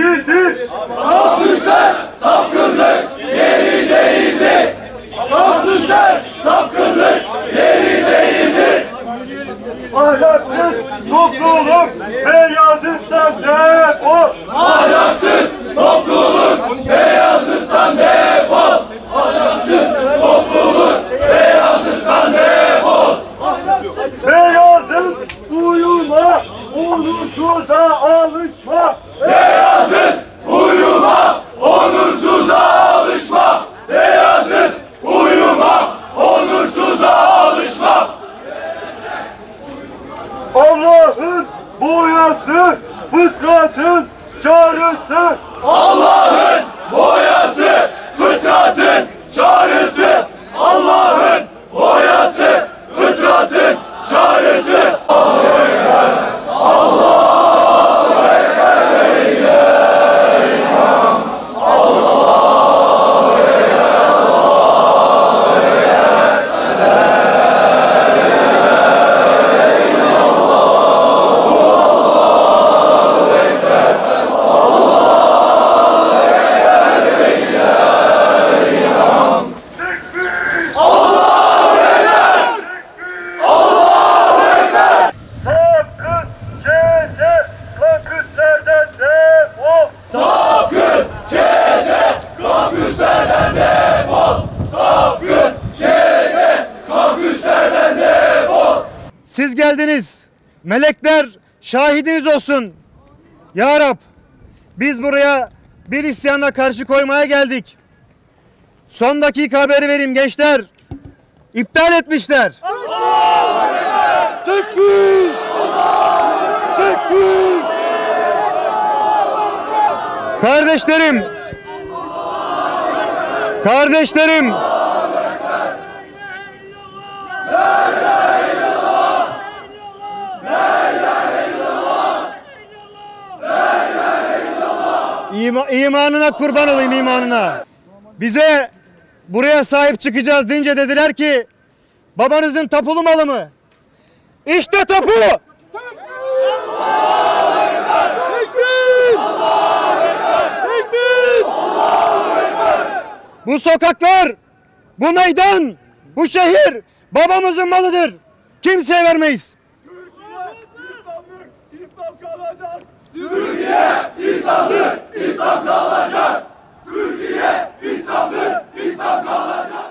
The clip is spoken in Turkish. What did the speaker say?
değildir. Kampüsler sapkınlık yeri değildir. Kampüsler sapkınlık yeri değildir. Ahlaksız topluluk Beyazıt'tan defol. Ahlaksız topluluk Beyazıt'tan defol. Ahlaksız topluluk Beyazıt'tan defol. Beyazıt uyuma, onursuza alışma. Beyazıt uyuma, onursuza alışma. Beyazıt uyuma, onursuza alışma. Allah'ın boyası, fıtratın çağrısı. Allah'ın boyası, fıtratın çağrısı. Allah'ın boyası, fıtratın çağrısı. Sakın çete kampüslerden defol. Sapkın çete kampüslerden defol. Sapkın çete kampüslerden defol. Siz geldiniz. Melekler şahidiniz olsun. Ya Rab, biz buraya bir isyanla karşı koymaya geldik. Son dakika haberi vereyim gençler. İptal etmişler. Tekbir! Tekbir! Kardeşlerim! Kardeşlerim! İmanına kurban olayım, imanına. Bize buraya sahip çıkacağız deyince dediler ki babanızın tapulu malı mı? İşte tapu! Tekbir! Tekbir! Bu sokaklar, bu meydan, bu şehir babamızın malıdır. Kimseye vermeyiz. Türkiye İslam'dır, İslam kalacak. Türkiye İslam'dır, İslam kalacak.